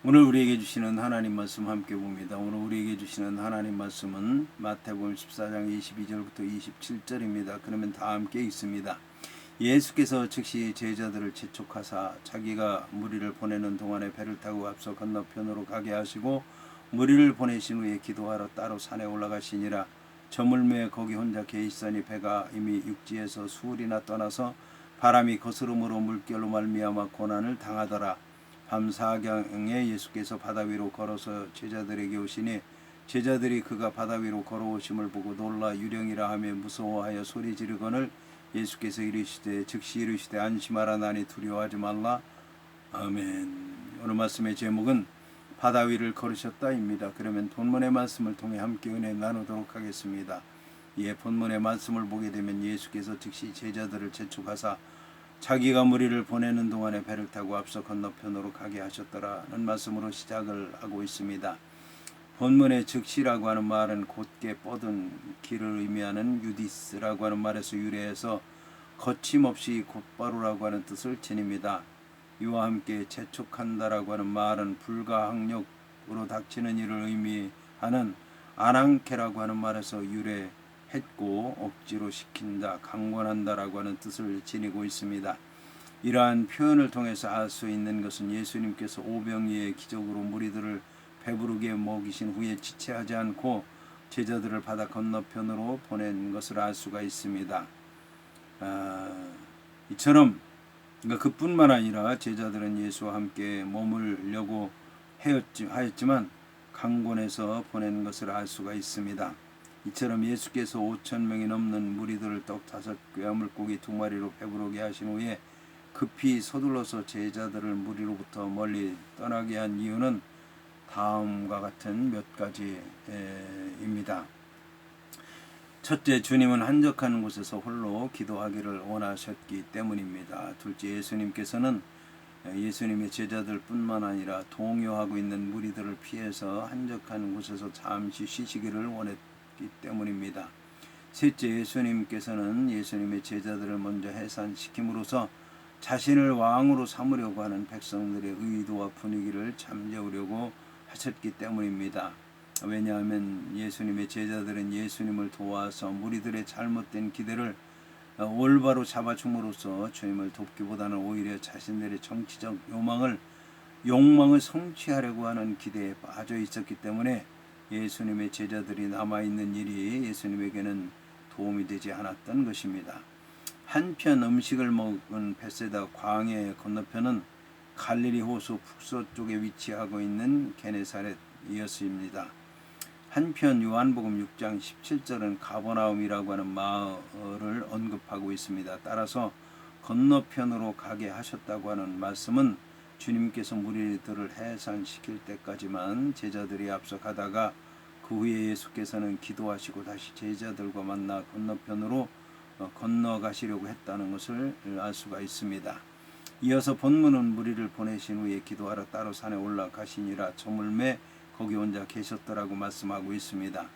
오늘 우리에게 주시는 하나님 말씀 함께 봅니다. 오늘 우리에게 주시는 하나님 말씀은 마태복음 14장 22절부터 27절입니다. 그러면 다 함께 읽습니다. 예수께서 즉시 제자들을 재촉하사 자기가 무리를 보내는 동안에 배를 타고 앞서 건너편으로 가게 하시고 무리를 보내신 후에 기도하러 따로 산에 올라가시니라. 저물매에 거기 혼자 계시더니 배가 이미 육지에서 수울이나 떠나서 바람이 거스름으로 물결로 말미암아 고난을 당하더라. 밤 사경에 예수께서 바다 위로 걸어서 제자들에게 오시니 제자들이 그가 바다 위로 걸어오심을 보고 놀라 유령이라 하며 무서워하여 소리 지르거늘 예수께서 이르시되 즉시 이르시되 안심하라 나니 두려워하지 말라. 아멘. 오늘 말씀의 제목은 바다 위를 걸으셨다입니다. 그러면 본문의 말씀을 통해 함께 은혜 나누도록 하겠습니다. 본문의 말씀을 보게 되면 예수께서 즉시 제자들을 재촉하사 자기가 무리를 보내는 동안에 배를 타고 앞서 건너편으로 가게 하셨더라는 말씀으로 시작을 하고 있습니다. 본문의 즉시라고 하는 말은 곧게 뻗은 길을 의미하는 유디스라고 하는 말에서 유래해서 거침없이 곧바로라고 하는 뜻을 지닙니다. 이와 함께 재촉한다라고 하는 말은 불가항력으로 닥치는 일을 의미하는 아낭케라고 하는 말에서 유래했고 억지로 시킨다, 강권한다라고 하는 뜻을 지니고 있습니다. 이러한 표현을 통해서 알 수 있는 것은 예수님께서 오병이의 기적으로 무리들을 배부르게 먹이신 후에 지체하지 않고 제자들을 바다 건너편으로 보낸 것을 알 수가 있습니다. 이처럼 그뿐만 아니라 제자들은 예수와 함께 머물려고 하였지만 강권해서 보낸 것을 알 수가 있습니다. 이처럼 예수께서 5,000명이 넘는 무리들을 떡 5개와 물고기 2마리로 배부르게 하신 후에 급히 서둘러서 제자들을 무리로부터 멀리 떠나게 한 이유는 다음과 같은 몇 가지입니다. 첫째, 주님은 한적한 곳에서 홀로 기도하기를 원하셨기 때문입니다. 둘째, 예수님께서는 예수님의 제자들 뿐만 아니라 동요하고 있는 무리들을 피해서 한적한 곳에서 잠시 쉬시기를 원했기 때문입니다. 셋째, 예수님께서는 예수님의 제자들을 먼저 해산시킴으로써 자신을 왕으로 삼으려고 하는 백성들의 의도와 분위기를 잠재우려고 하셨기 때문입니다. 왜냐하면 예수님의 제자들은 예수님을 도와서 무리들의 잘못된 기대를 올바로 잡아줌으로써 주님을 돕기보다는 오히려 자신들의 정치적 욕망을 성취하려고 하는 기대에 빠져 있었기 때문에 예수님의 제자들이 남아있는 일이 예수님에게는 도움이 되지 않았던 것입니다. 한편 음식을 먹은 벳세다 광야의 건너편은 갈릴리 호수 북서쪽에 위치하고 있는 게네사렛이었습니다. 한편 요한복음 6장 17절은 가버나움이라고 하는 마을을 언급하고 있습니다. 따라서 건너편으로 가게 하셨다고 하는 말씀은 주님께서 무리들을 해산시킬 때까지만 제자들이 앞서 가다가 그 후에 예수께서는 기도하시고 다시 제자들과 만나 건너편으로 건너가시려고 했다는 것을 알 수가 있습니다. 이어서 본문은 무리를 보내신 후에 기도하러 따로 산에 올라가시니라. 저물매 거기 혼자 계셨더라고 말씀하고 있습니다.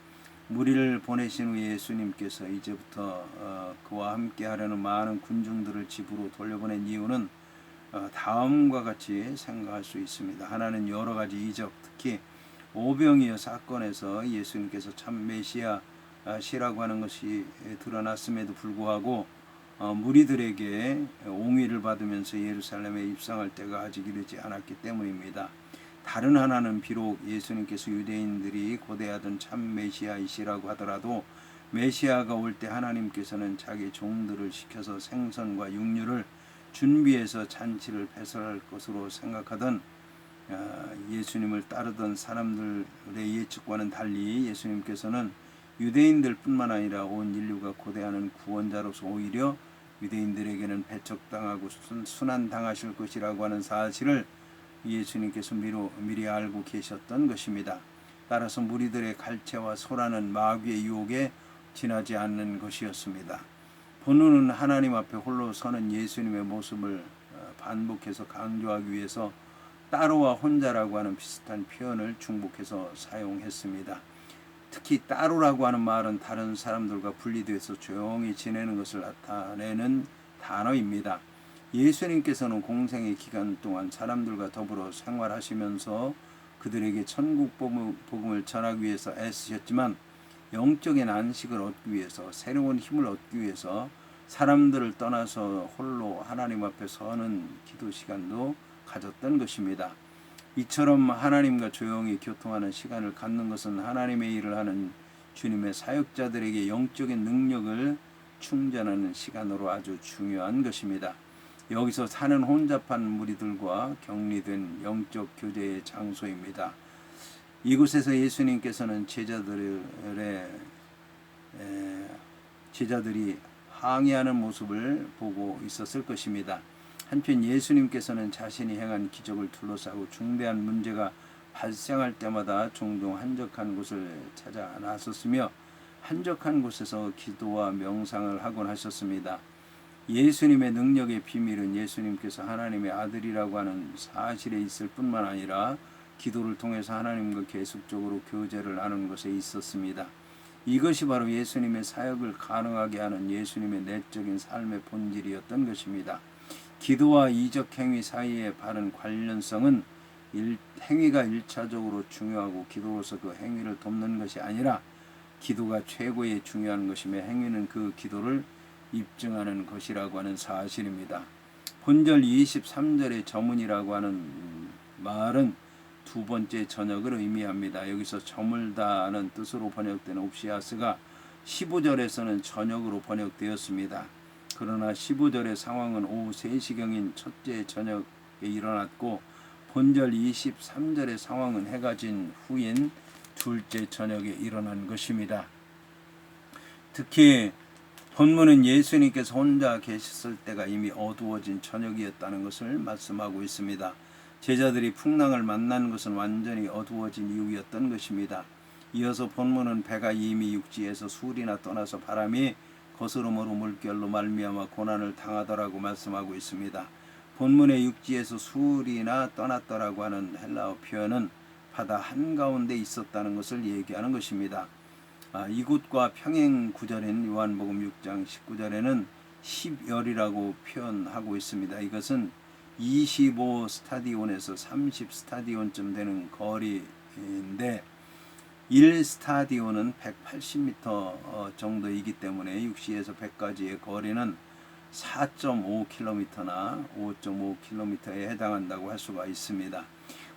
무리를 보내신 후에 예수님께서 이제부터 그와 함께 하려는 많은 군중들을 집으로 돌려보낸 이유는 다음과 같이 생각할 수 있습니다. 하나는 여러 가지 이적, 특히 오병이어 사건에서 예수님께서 참 메시아시라고 하는 것이 드러났음에도 불구하고 무리들에게 옹위를 받으면서 예루살렘에 입성할 때가 아직 이르지 않았기 때문입니다. 다른 하나는 비록 예수님께서 유대인들이 고대하던 참 메시아이시라고 하더라도 메시아가 올 때 하나님께서는 자기 종들을 시켜서 생선과 육류를 준비해서 잔치를 배설할 것으로 생각하던 예수님을 따르던 사람들의 예측과는 달리 예수님께서는 유대인들 뿐만 아니라 온 인류가 고대하는 구원자로서 오히려 유대인들에게는 배척당하고 순환당하실 것이라고 하는 사실을 예수님께서 미리 알고 계셨던 것입니다. 따라서 무리들의 갈채와 소라는 마귀의 유혹에 지나지 않는 것이었습니다. 본문은 하나님 앞에 홀로 서는 예수님의 모습을 반복해서 강조하기 위해서 따로와 혼자라고 하는 비슷한 표현을 중복해서 사용했습니다. 특히 따로라고 하는 말은 다른 사람들과 분리돼서 조용히 지내는 것을 나타내는 단어입니다. 예수님께서는 공생의 기간 동안 사람들과 더불어 생활하시면서 그들에게 천국 복음을 전하기 위해서 애쓰셨지만 영적인 안식을 얻기 위해서, 새로운 힘을 얻기 위해서 사람들을 떠나서 홀로 하나님 앞에 서는 기도 시간도 가졌던 것입니다. 이처럼 하나님과 조용히 교통하는 시간을 갖는 것은 하나님의 일을 하는 주님의 사역자들에게 영적인 능력을 충전하는 시간으로 아주 중요한 것입니다. 여기서 사는 혼잡한 무리들과 격리된 영적 교제의 장소입니다. 이곳에서 예수님께서는 제자들이 항의하는 모습을 보고 있었을 것입니다. 한편 예수님께서는 자신이 행한 기적을 둘러싸고 중대한 문제가 발생할 때마다 종종 한적한 곳을 찾아 나섰으며 한적한 곳에서 기도와 명상을 하곤 하셨습니다. 예수님의 능력의 비밀은 예수님께서 하나님의 아들이라고 하는 사실에 있을 뿐만 아니라 기도를 통해서 하나님과 계속적으로 교제를 하는 것에 있었습니다. 이것이 바로 예수님의 사역을 가능하게 하는 예수님의 내적인 삶의 본질이었던 것입니다. 기도와 이적 행위 사이의 바른 관련성은 행위가 일차적으로 중요하고 기도로서 그 행위를 돕는 것이 아니라 기도가 최고의 중요한 것이며 행위는 그 기도를 입증하는 것이라고 하는 사실입니다. 본절 23절의 저문이라고 하는 말은 두 번째 저녁을 의미합니다. 여기서 저물다는 뜻으로 번역된 옵시아스가 15절에서는 저녁으로 번역되었습니다. 그러나 15절의 상황은 오후 3시경인 첫째 저녁에 일어났고 본절 23절의 상황은 해가 진 후인 둘째 저녁에 일어난 것입니다. 특히 본문은 예수님께서 혼자 계셨을 때가 이미 어두워진 저녁이었다는 것을 말씀하고 있습니다. 제자들이 풍랑을 만난 것은 완전히 어두워진 이후였던 것입니다. 이어서 본문은 배가 이미 육지에서 술이나 떠나서 바람이 거스름으로 물결로 말미암아 고난을 당하더라고 말씀하고 있습니다. 본문의 육지에서 술이나 떠났더라고 하는 헬라어 표현은 바다 한가운데 있었다는 것을 얘기하는 것입니다. 이곳과 평행 구절인 요한복음 6장 19절에는 10열이라고 표현하고 있습니다. 이것은 25 스타디온에서 30 스타디온쯤 되는 거리인데 1 스타디온은 180m 정도이기 때문에 60에서 100까지의 거리는 4.5km나 5.5km에 해당한다고 할 수가 있습니다.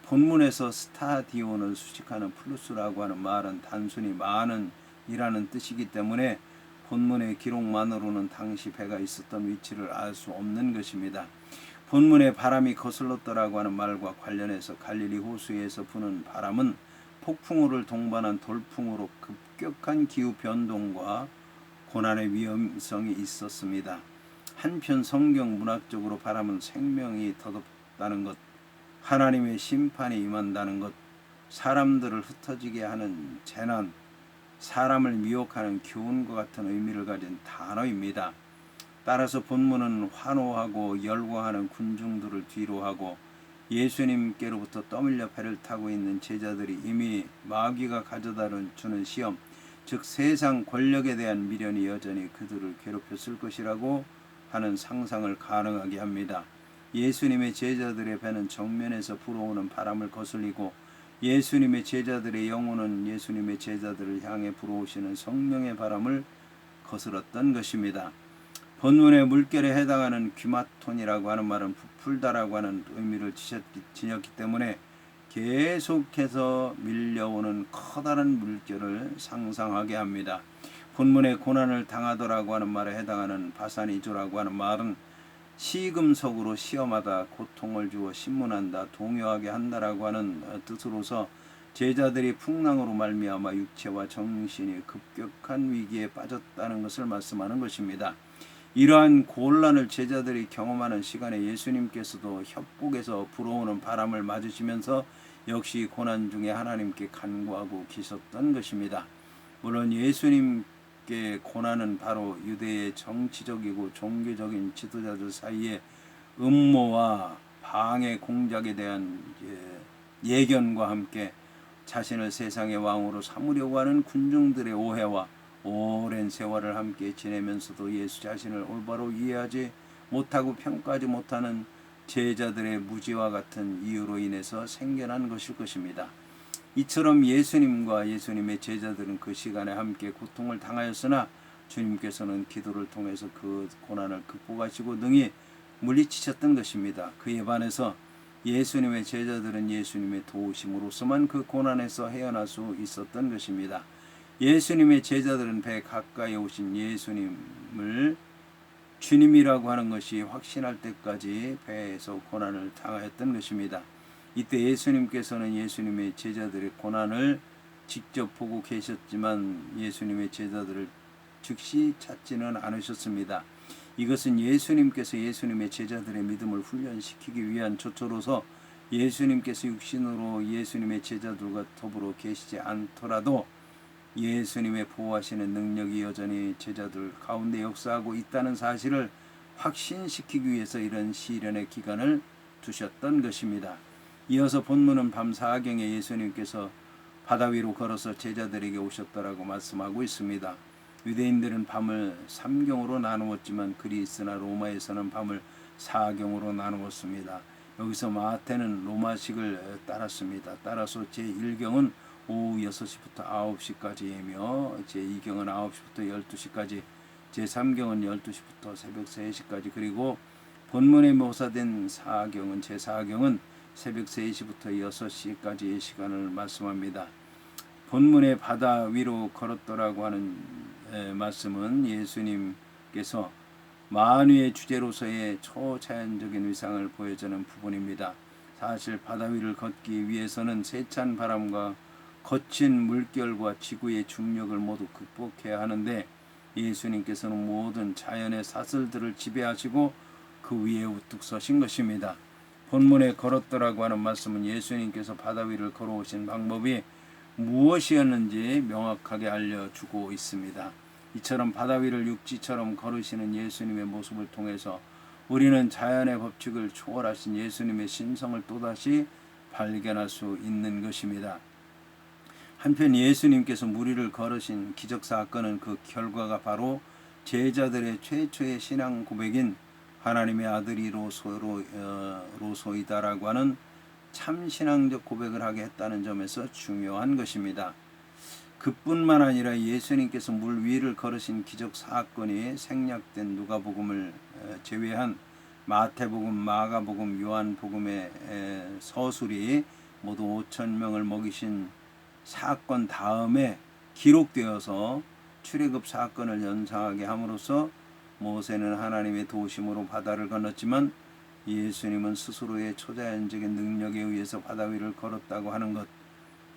본문에서 스타디온을 수식하는 플루스라고 하는 말은 단순히 많은 이라는 뜻이기 때문에 본문의 기록만으로는 당시 배가 있었던 위치를 알 수 없는 것입니다. 본문의 바람이 거슬렀더라고 하는 말과 관련해서 갈릴리 호수에서 부는 바람은 폭풍우를 동반한 돌풍으로 급격한 기후 변동과 고난의 위험성이 있었습니다. 한편 성경 문학적으로 바람은 생명이 더덥다는 것, 하나님의 심판이 임한다는 것, 사람들을 흩어지게 하는 재난, 사람을 미혹하는 교훈과 같은 의미를 가진 단어입니다. 따라서 본문은 환호하고 열광하는 군중들을 뒤로하고 예수님께로부터 떠밀려 배를 타고 있는 제자들이 이미 마귀가 가져다 주는 시험, 즉 세상 권력에 대한 미련이 여전히 그들을 괴롭혔을 것이라고 하는 상상을 가능하게 합니다. 예수님의 제자들의 배는 정면에서 불어오는 바람을 거슬리고 예수님의 제자들의 영혼은 예수님의 제자들을 향해 불어오시는 성령의 바람을 거슬렀던 것입니다. 본문의 물결에 해당하는 귀마톤이라고 하는 말은 부풀다라고 하는 의미를 지녔기 때문에 계속해서 밀려오는 커다란 물결을 상상하게 합니다. 본문의 고난을 당하더라고 하는 말에 해당하는 바사니조라고 하는 말은 시금석으로 시험하다, 고통을 주어 신문한다, 동요하게 한다라고 하는 뜻으로서 제자들이 풍랑으로 말미암아 육체와 정신이 급격한 위기에 빠졌다는 것을 말씀하는 것입니다. 이러한 곤란을 제자들이 경험하는 시간에 예수님께서도 협곡에서 불어오는 바람을 맞으시면서 역시 고난 중에 하나님께 간구하고 계셨던 것입니다. 물론 예수님께 고난은 바로 유대의 정치적이고 종교적인 지도자들 사이에 음모와 방해 공작에 대한 예견과 함께 자신을 세상의 왕으로 삼으려고 하는 군중들의 오해와 오랜 세월을 함께 지내면서도 예수 자신을 올바로 이해하지 못하고 평가하지 못하는 제자들의 무지와 같은 이유로 인해서 생겨난 것일 것입니다. 이처럼 예수님과 예수님의 제자들은 그 시간에 함께 고통을 당하였으나 주님께서는 기도를 통해서 그 고난을 극복하시고 능히 물리치셨던 것입니다. 그에 반해서 예수님의 제자들은 예수님의 도우심으로서만 그 고난에서 헤어날 수 있었던 것입니다. 예수님의 제자들은 배 가까이 오신 예수님을 주님이라고 하는 것이 확신할 때까지 배에서 고난을 당하였던 것입니다. 이때 예수님께서는 예수님의 제자들의 고난을 직접 보고 계셨지만 예수님의 제자들을 즉시 찾지는 않으셨습니다. 이것은 예수님께서 예수님의 제자들의 믿음을 훈련시키기 위한 조처로서 예수님께서 육신으로 예수님의 제자들과 더불어 계시지 않더라도 예수님의 보호하시는 능력이 여전히 제자들 가운데 역사하고 있다는 사실을 확신시키기 위해서 이런 시련의 기간을 두셨던 것입니다. 이어서 본문은 밤 4경에 예수님께서 바다 위로 걸어서 제자들에게 오셨다라고 말씀하고 있습니다. 유대인들은 밤을 3경으로 나누었지만 그리스나 로마에서는 밤을 4경으로 나누었습니다. 여기서 마태는 로마식을 따랐습니다. 따라서 제1경은 오후 6시부터 9시까지이며 제2경은 9시부터 12시까지, 제3경은 12시부터 새벽 3시까지, 그리고 본문에 묘사된 4경은 제4경은 새벽 3시부터 6시까지의 시간을 말씀합니다. 본문에 바다 위로 걸었더라고 하는 말씀은 예수님께서 만유의 주제로서의 초자연적인 위상을 보여주는 부분입니다. 사실 바다 위를 걷기 위해서는 세찬 바람과 거친 물결과 지구의 중력을 모두 극복해야 하는데 예수님께서는 모든 자연의 사슬들을 지배하시고 그 위에 우뚝 서신 것입니다. 본문에 걸었더라고 하는 말씀은 예수님께서 바다 위를 걸어오신 방법이 무엇이었는지 명확하게 알려주고 있습니다. 이처럼 바다 위를 육지처럼 걸으시는 예수님의 모습을 통해서 우리는 자연의 법칙을 초월하신 예수님의 신성을 또다시 발견할 수 있는 것입니다. 한편 예수님께서 물 위를 걸으신 기적사건은 그 결과가 바로 제자들의 최초의 신앙 고백인 하나님의 아들이로소이다라고 하는 참신앙적 고백을 하게 했다는 점에서 중요한 것입니다. 그뿐만 아니라 예수님께서 물 위를 걸으신 기적 사건이 생략된 누가복음을 제외한 마태복음, 마가복음, 요한복음의 서술이 모두 5,000명을 먹이신 사건 다음에 기록되어서 출애굽 사건을 연상하게 함으로써 모세는 하나님의 도우심으로 바다를 건넜지만 예수님은 스스로의 초자연적인 능력에 의해서 바다 위를 걸었다고 하는 것,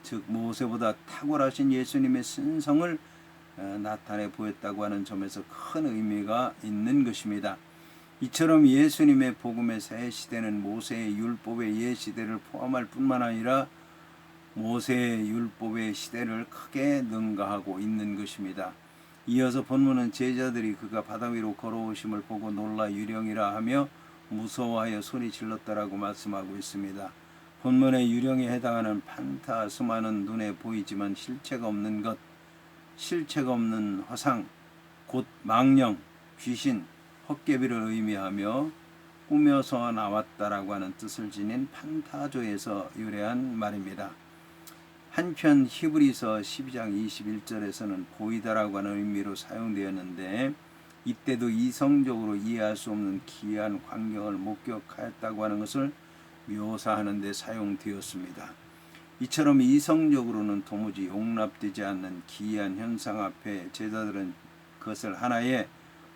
즉 모세보다 탁월하신 예수님의 신성을 나타내 보였다고 하는 점에서 큰 의미가 있는 것입니다. 이처럼 예수님의 복음의 새 시대는 모세의 율법의 옛 시대를 포함할 뿐만 아니라 모세의 율법의 시대를 크게 능가하고 있는 것입니다. 이어서 본문은 제자들이 그가 바다 위로 걸어오심을 보고 놀라 유령이라 하며 무서워하여 소리 질렀다라고 말씀하고 있습니다. 본문의 유령에 해당하는 판타스마는 눈에 보이지만 실체가 없는 것, 실체가 없는 화상, 곧 망령, 귀신, 헛개비를 의미하며 꾸며서 나왔다라고 하는 뜻을 지닌 판타조에서 유래한 말입니다. 한편 히브리서 12장 21절에서는 보이다라고 하는 의미로 사용되었는데 이때도 이성적으로 이해할 수 없는 기이한 광경을 목격하였다고 하는 것을 묘사하는 데 사용되었습니다. 이처럼 이성적으로는 도무지 용납되지 않는 기이한 현상 앞에 제자들은 그것을 하나의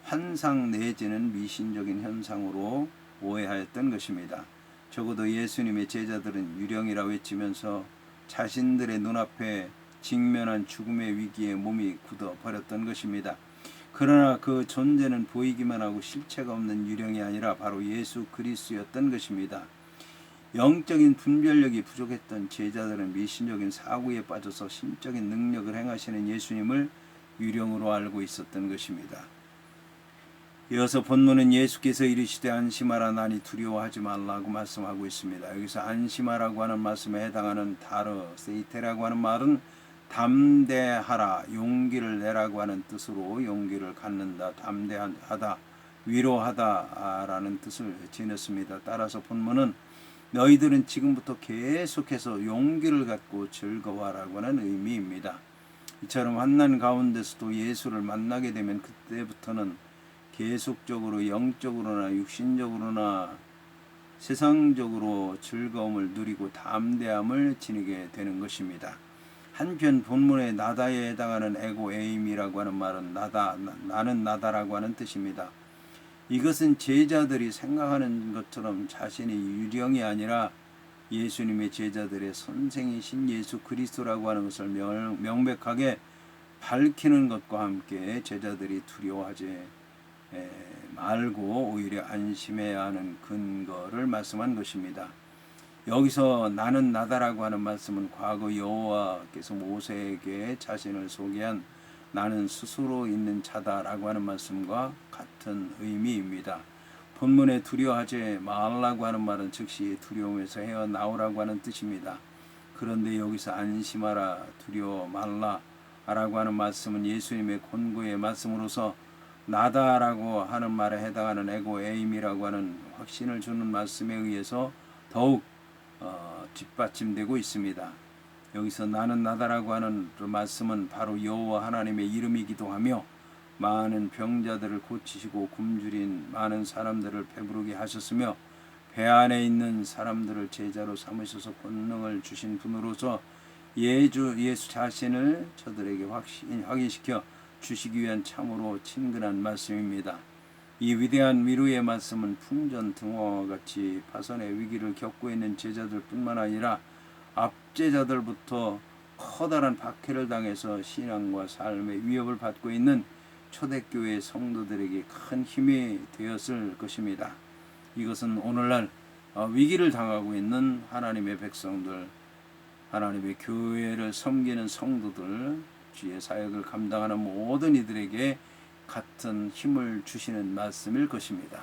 환상 내지는 미신적인 현상으로 오해하였던 것입니다. 적어도 예수님의 제자들은 유령이라 외치면서 자신들의 눈앞에 직면한 죽음의 위기에 몸이 굳어버렸던 것입니다. 그러나 그 존재는 보이기만 하고 실체가 없는 유령이 아니라 바로 예수 그리스도였던 것입니다. 영적인 분별력이 부족했던 제자들은 미신적인 사고에 빠져서 신적인 능력을 행하시는 예수님을 유령으로 알고 있었던 것입니다. 이어서 본문은 예수께서 이르시되 안심하라 나니 두려워하지 말라고 말씀하고 있습니다. 여기서 안심하라고 하는 말씀에 해당하는 다르 세이테라고 하는 말은 담대하라, 용기를 내라고 하는 뜻으로 용기를 갖는다, 담대하다, 위로하다라는 뜻을 지녔습니다. 따라서 본문은 너희들은 지금부터 계속해서 용기를 갖고 즐거워하라고 하는 의미입니다. 이처럼 환난 가운데서도 예수를 만나게 되면 그때부터는 계속적으로 영적으로나 육신적으로나 세상적으로 즐거움을 누리고 담대함을 지니게 되는 것입니다. 한편 본문의 나다에 해당하는 에고에임이라고 하는 말은 나는 나다라고 하는 뜻입니다. 이것은 제자들이 생각하는 것처럼 자신이 유령이 아니라 예수님의 제자들의 선생이신 예수 그리스도라고 하는 것을 명백하게 밝히는 것과 함께 제자들이 두려워하지 말고 오히려 안심해야 하는 근거를 말씀한 것입니다. 여기서 나는 나다라고 하는 말씀은 과거 여호와께서 모세에게 자신을 소개한 나는 스스로 있는 자다라고 하는 말씀과 같은 의미입니다. 본문에 두려워하지 말라고 하는 말은 즉시 두려움에서 헤어나오라고 하는 뜻입니다. 그런데 여기서 안심하라, 두려워 말라라고 하는 말씀은 예수님의 권고의 말씀으로서 나다라고 하는 말에 해당하는 에고에임이라고 하는 확신을 주는 말씀에 의해서 더욱 뒷받침되고 있습니다. 여기서 나는 나다라고 하는 그 말씀은 바로 여호와 하나님의 이름이기도 하며 많은 병자들을 고치시고 굶주린 많은 사람들을 배부르게 하셨으며 배 안에 있는 사람들을 제자로 삼으셔서 권능을 주신 분으로서 예수 자신을 저들에게 확인시켜 주시기 위한 참으로 친근한 말씀입니다. 이 위대한 위로의 말씀은 풍전등화와 같이 파선의 위기를 겪고 있는 제자들 뿐만 아니라 앞제자들부터 커다란 박해를 당해서 신앙과 삶의 위협을 받고 있는 초대교회 성도들에게 큰 힘이 되었을 것입니다. 이것은 오늘날 위기를 당하고 있는 하나님의 백성들, 하나님의 교회를 섬기는 성도들, 주의 사역을 감당하는 모든 이들에게 같은 힘을 주시는 말씀일 것입니다.